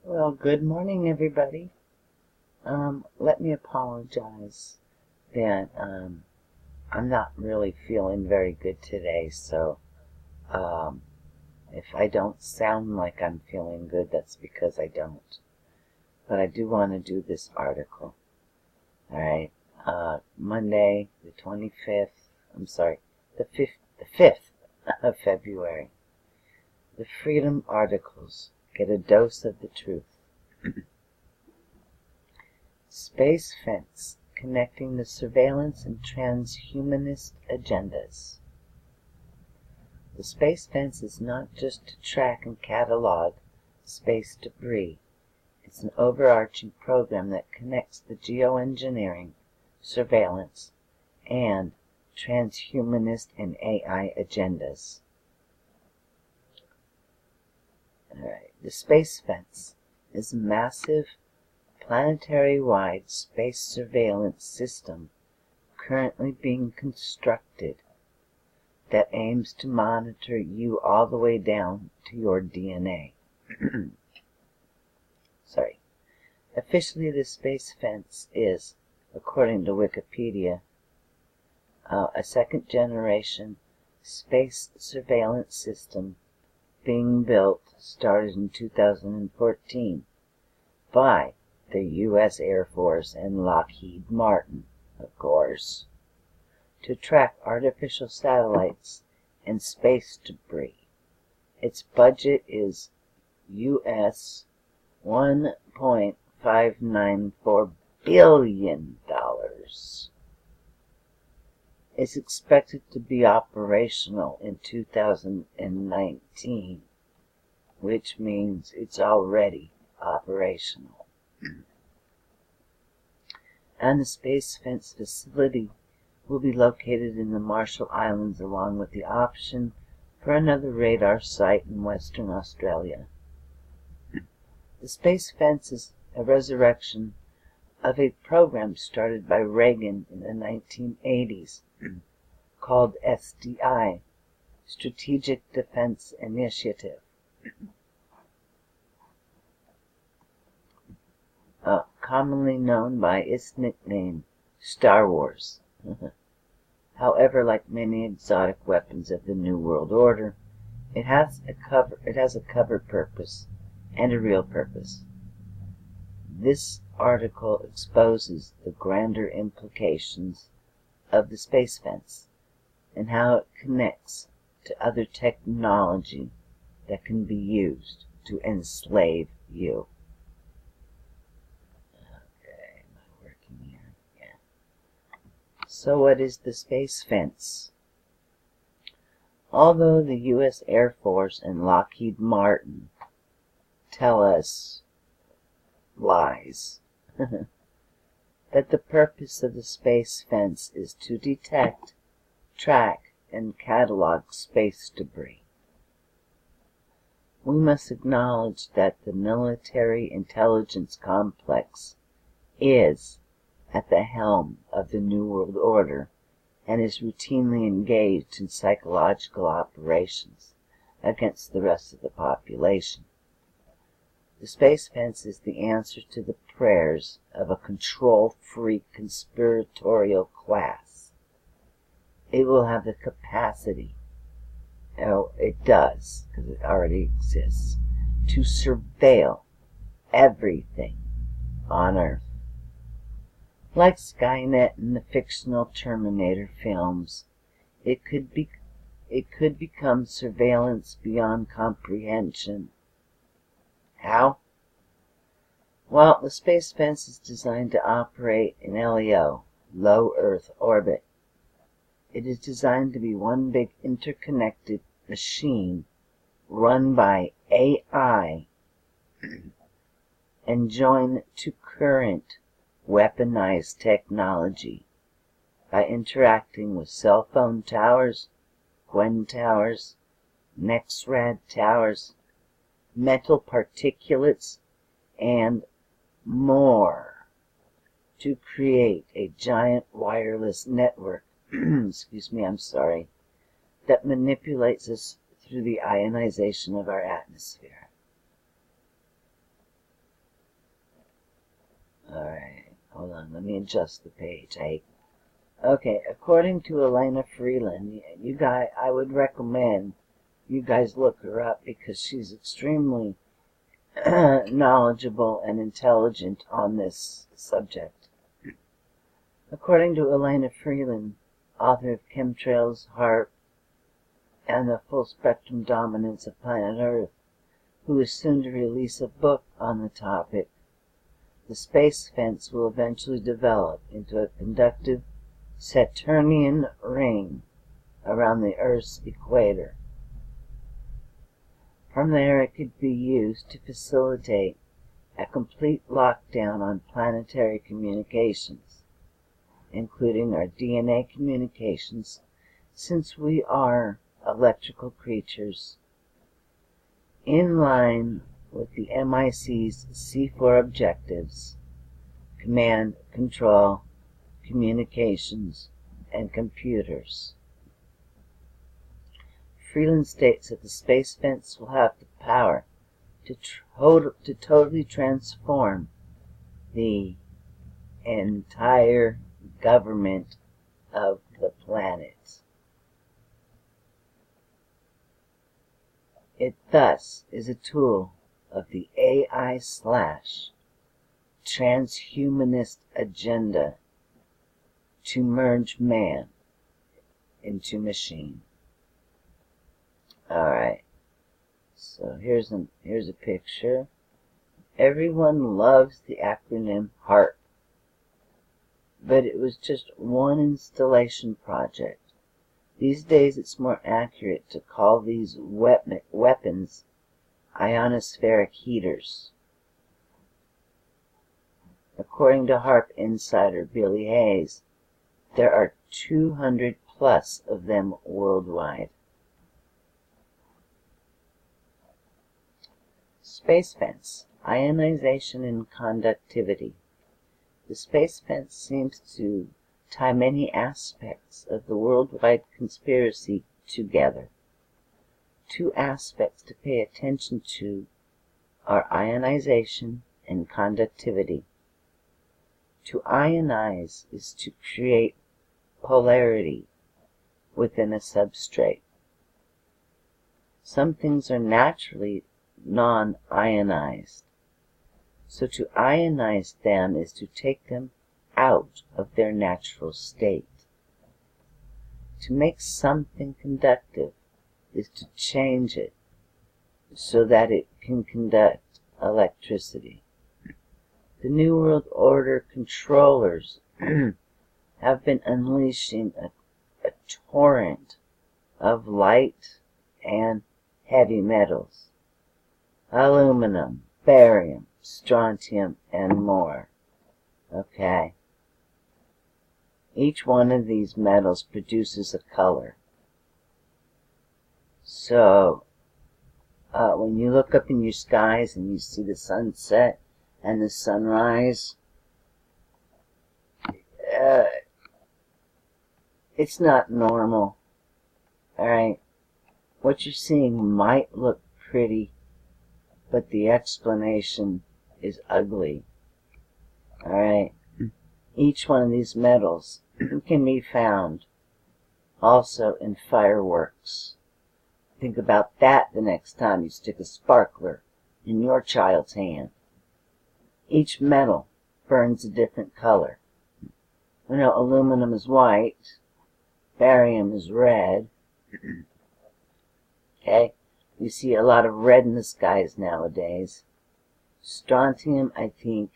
Well, good morning, everybody. Let me apologize that I'm not really feeling very good today, so um, if I don't sound like I'm feeling good, that's because I don't. But I do want to do this article. Alright, Monday, the 25th, the 5th of February. The Freedom Articles. Get a dose of the truth. Space fence connecting the surveillance and transhumanist agendas. The space fence is not just to track and catalog space debris. It's an overarching program that connects the geoengineering, surveillance, and transhumanist and AI agendas. Alright, the space fence is a massive planetary-wide space surveillance system currently being constructed that aims to monitor you all the way down to your DNA. Officially, the space fence is, according to Wikipedia, a second-generation space surveillance system being built, started in 2014 by the U.S. Air Force and Lockheed Martin, of course, to track artificial satellites and space debris. Its budget is U.S. $1.594 billion. It's expected to be operational in 2019, which means it's already operational. And the space fence facility will be located in the Marshall Islands, along with the option for another radar site in Western Australia. The space fence is a resurrection of a program started by Reagan in the 1980s called SDI, Strategic Defense Initiative. Commonly known by its nickname, Star Wars. However, like many exotic weapons of the New World Order, it has a cover purpose and a real purpose. This article exposes the grander implications of the space fence and how it connects to other technology that can be used to enslave you. Okay, am I working here? Yeah. So what is the space fence? Although the U.S. Air Force and Lockheed Martin tell us lies, that the purpose of the space fence is to detect, track, and catalog space debris. We must acknowledge that the military intelligence complex is at the helm of the New World Order and is routinely engaged in psychological operations against the rest of the population. The space fence is the answer to the prayers of a control-freak conspiratorial class. It will have the capacity, it does, because it already exists, to surveil everything on Earth. Like Skynet in the fictional Terminator films, it could become surveillance beyond comprehension. How? Well, the space fence is designed to operate in LEO, low Earth orbit. It is designed to be one big interconnected machine run by AI and joined to current weaponized technology by interacting with cell phone towers, Gwen towers, NexRad towers, metal particulates, and more, to create a giant wireless network that manipulates us through the ionization of our atmosphere. on, let me adjust the page. Okay, according to Elena Freeland, I would recommend you guys look her up because she's extremely knowledgeable and intelligent on this subject. According to Elena Freeland, author of Chemtrails, HAARP, and the Full Spectrum Dominance of Planet Earth, who is soon to release a book on the topic, the space fence will eventually develop into a conductive Saturnian ring around the Earth's equator. From there, it could be used to facilitate a complete lockdown on planetary communications, including our DNA communications, since we are electrical creatures, in line with the MIC's C4 objectives: command, control, communications, and computers. Freeland states that the space fence will have the power to totally transform the entire government of the planet. It thus is a tool of the AI/transhumanist agenda to merge man into machine. Alright, so here's a picture. Everyone loves the acronym HAARP, but it was just one installation project. These days it's more accurate to call these weapons ionospheric heaters. According to HAARP insider Billy Hayes, there are 200 plus of them worldwide. Space fence, ionization and conductivity. The space fence seems to tie many aspects of the worldwide conspiracy together. Two aspects to pay attention to are ionization and conductivity. To ionize is to create polarity within a substrate. Some things are naturally non-ionized, so to ionize them is to take them out of their natural state. To make something conductive is to change it so that it can conduct electricity. The New World Order controllers have been unleashing a torrent of light and heavy metals: aluminum, barium, strontium, and more. Okay. Each one of these metals produces a color. So, when you look up in your skies and you see the sunset and the sunrise, it's not normal. Alright? What you're seeing might look pretty, but the explanation is ugly. Alright? Each one of these metals can be found also in fireworks. Think about that the next time you stick a sparkler in your child's hand. Each metal burns a different color. You know, aluminum is white, barium is red. Okay? You see a lot of red in the skies nowadays. Strontium, I think,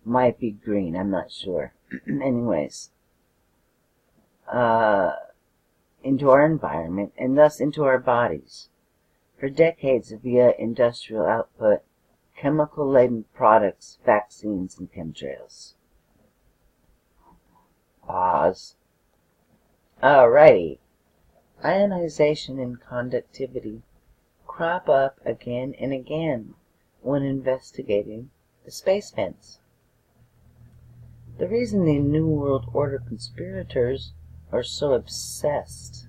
might be green. I'm not sure. Anyways, into our environment and thus into our bodies. For decades via industrial output, chemical-laden products, vaccines, and chemtrails. Pause. Alrighty. Ionization and conductivity crop up again and again when investigating the space fence. The reason the New World Order conspirators are so obsessed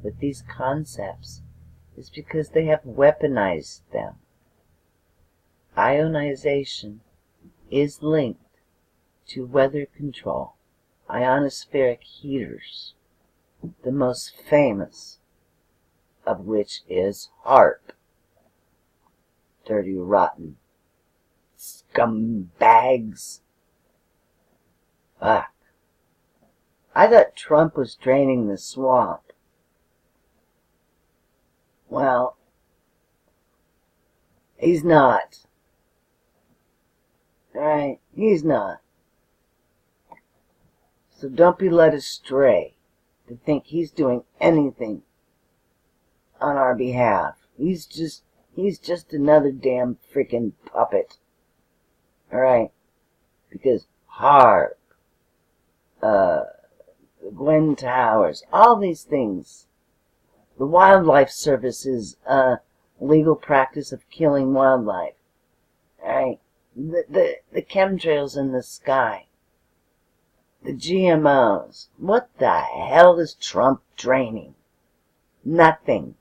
with these concepts is because they have weaponized them. Ionization is linked to weather control ionospheric heaters, the most famous of which is HARP. Dirty, rotten scumbags. Fuck. I thought Trump was draining the swamp. Well, he's not. Alright, he's not. So don't be led astray to think he's doing anything on our behalf. He's just another damn freaking puppet. Alright? Because HARP, Gwen Towers, all these things, the Wildlife Service's legal practice of killing wildlife, alright? The chemtrails in the sky, the GMOs. What the hell is Trump draining? Nothing.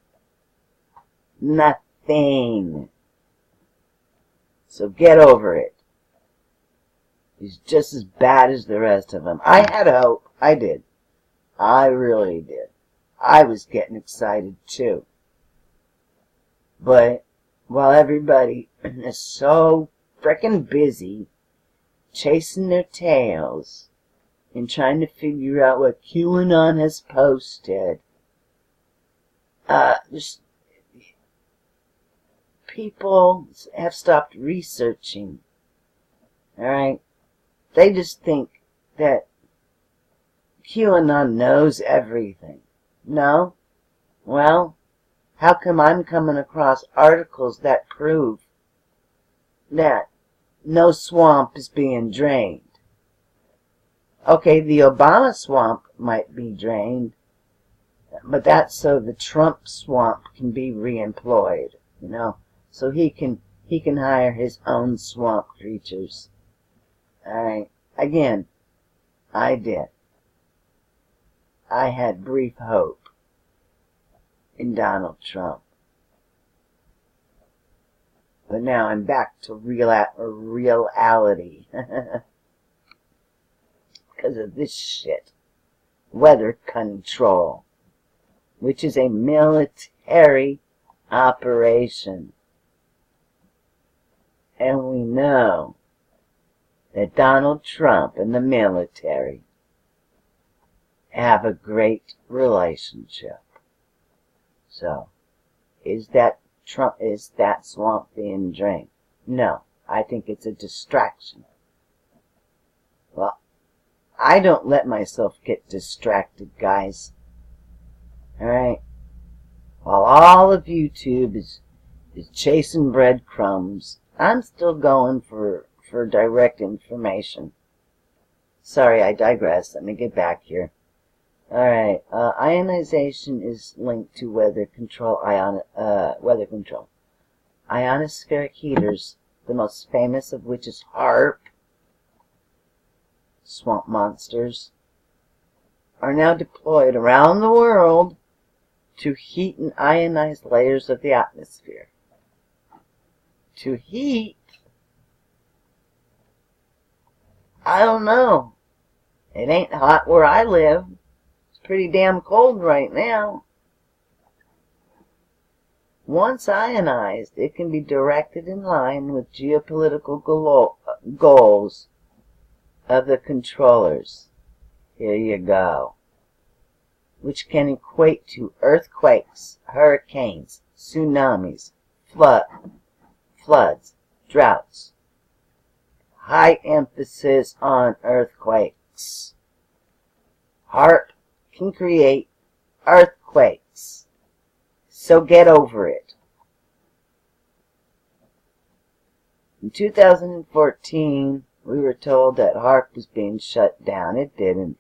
Nothing. So get over it. He's just as bad as the rest of them. I had hope. I did. I really did. I was getting excited too. But while everybody is so frickin' busy chasing their tails and trying to figure out what QAnon has posted, people have stopped researching. Alright? They just think that QAnon knows everything. No? Well, how come I'm coming across articles that prove that no swamp is being drained? Okay, the Obama swamp might be drained, but that's so the Trump swamp can be reemployed, you know, so he can hire his own swamp creatures. Alright, again, I did. I had brief hope in Donald Trump. But now I'm back to reality. Because of this shit. Weather control. Which is a military operation. And we know that Donald Trump and the military have a great relationship. So, is that swamp being drained? No, I think it's a distraction. Well, I don't let myself get distracted, guys. Alright? While all of YouTube is chasing breadcrumbs, I'm still going for direct information. Sorry, I digress. Let me get back here. Alright, ionization is linked to weather control. Ionospheric heaters, the most famous of which is HARP, swamp monsters, are now deployed around the world to heat and ionize layers of the atmosphere. To heat? I don't know. It ain't hot where I live. It's pretty damn cold right now. Once ionized, it can be directed in line with geopolitical goals of the controllers. Here you go. Which can equate to earthquakes, hurricanes, tsunamis, floods, droughts. High emphasis on earthquakes. HARP can create earthquakes. So get over it. In 2014, we were told that HARP was being shut down. It didn't.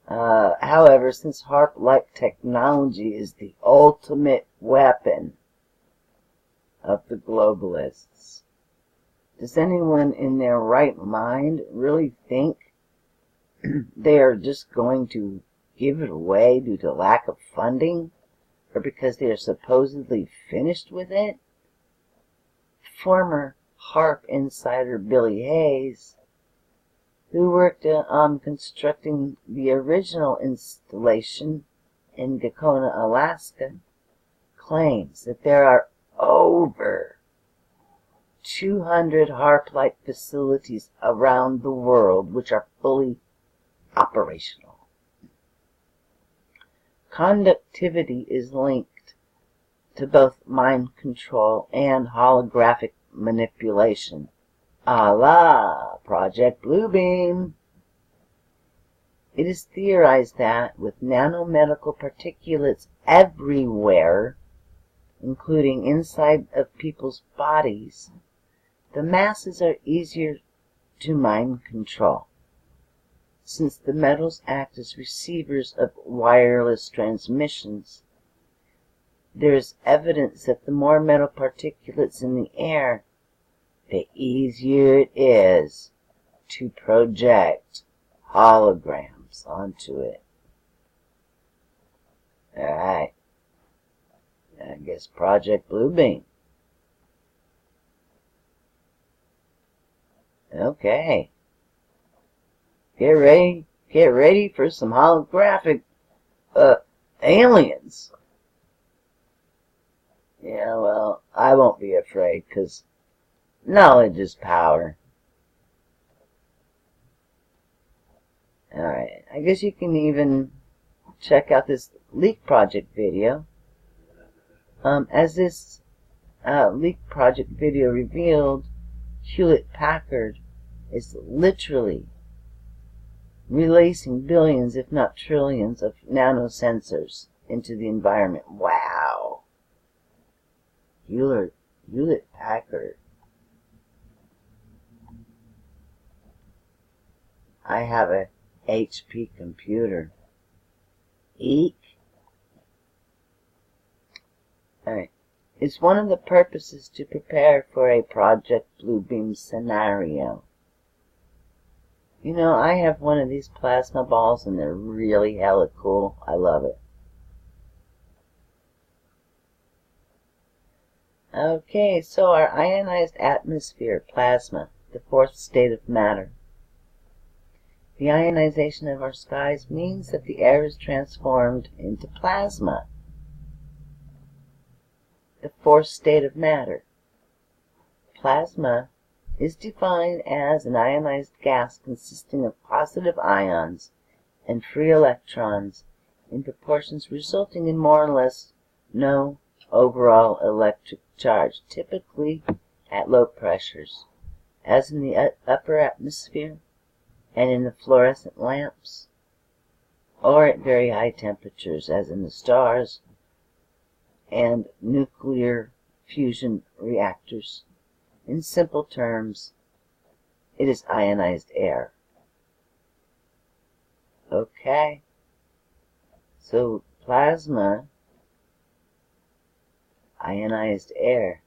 However, since HARP-like technology is the ultimate weapon of the globalists, does anyone in their right mind really think they are just going to give it away due to lack of funding, or because they are supposedly finished with it? Former HARP insider Billy Hayes who worked on constructing the original installation in Gakona, Alaska, claims that there are over 200 HARP-like facilities around the world which are fully operational. Conductivity is linked to both mind control and holographic manipulation, a la Project Bluebeam. It is theorized that with nanomedical particulates everywhere, including inside of people's bodies, the masses are easier to mind control, since the metals act as receivers of wireless transmissions. There is evidence that the more metal particulates in the air, the easier it is to project holograms onto it. Alright. I guess Project Bluebeam. Okay. Get ready for some holographic aliens. Yeah, well, I won't be afraid, because knowledge is power. Alright, I guess you can even check out this leak project video. As this leak project video revealed, Hewlett-Packard is literally releasing billions, if not trillions, of nanosensors into the environment. Wow. Hewlett-Packard. I have a HP computer. Eek. Alright. It's one of the purposes to prepare for a Project Bluebeam scenario. You know, I have one of these plasma balls and they're really hella cool. I love it. Okay, so our ionized atmosphere, plasma, the fourth state of matter. The ionization of our skies means that the air is transformed into plasma, the fourth state of matter. Plasma is defined as an ionized gas consisting of positive ions and free electrons in proportions resulting in more or less no overall electric charge, typically at low pressures, as in the upper atmosphere and in the fluorescent lamps, or at very high temperatures, as in the stars and nuclear fusion reactors. In simple terms, it is ionized air. Okay. So plasma, ionized air.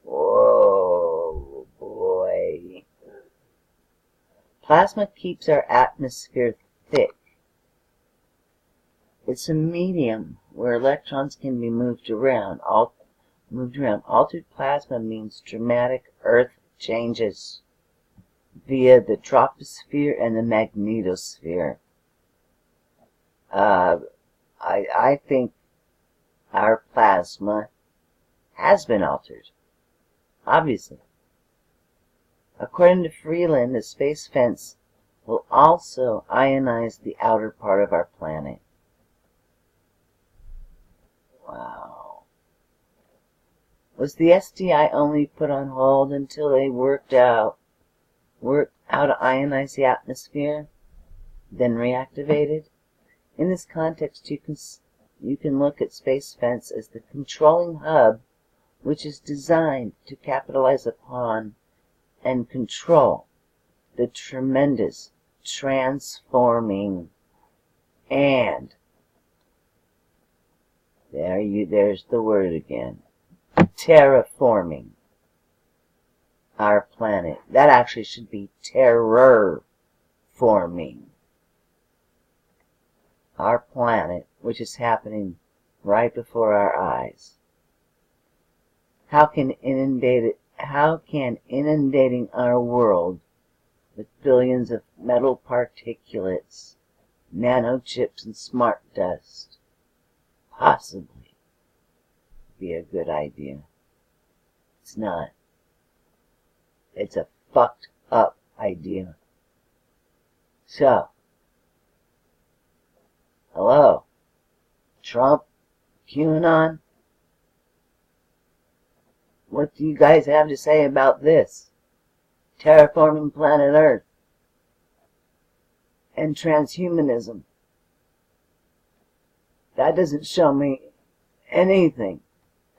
Whoa, boy. Plasma keeps our atmosphere thick. It's a medium where electrons can be moved around. Altered plasma means dramatic Earth changes via the troposphere and the magnetosphere. I think our plasma has been altered, obviously. According to Freeland, the space fence will also ionize the outer part of our planet. Wow. Was the SDI only put on hold until they worked out how to ionize the atmosphere, then reactivated? In this context, you can look at Space Fence as the controlling hub, which is designed to capitalize upon and control the tremendous transforming and there's the word again, terraforming our planet. That actually should be terror forming our planet, which is happening right before our eyes. How can inundating our world with billions of metal particulates, nanochips, and smart dust. Possibly be a good idea. It's not. It's a fucked up idea. So, hello, Trump, QAnon, what do you guys have to say about this? Terraforming planet Earth and transhumanism. That doesn't show me anything.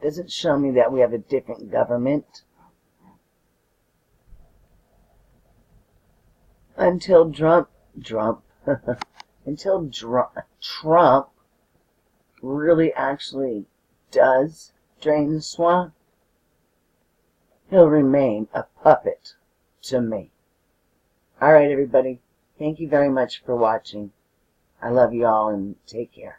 Doesn't show me that we have a different government. Until until Trump really actually does drain the swamp, he'll remain a puppet to me. Alright, everybody. Thank you very much for watching. I love you all and take care.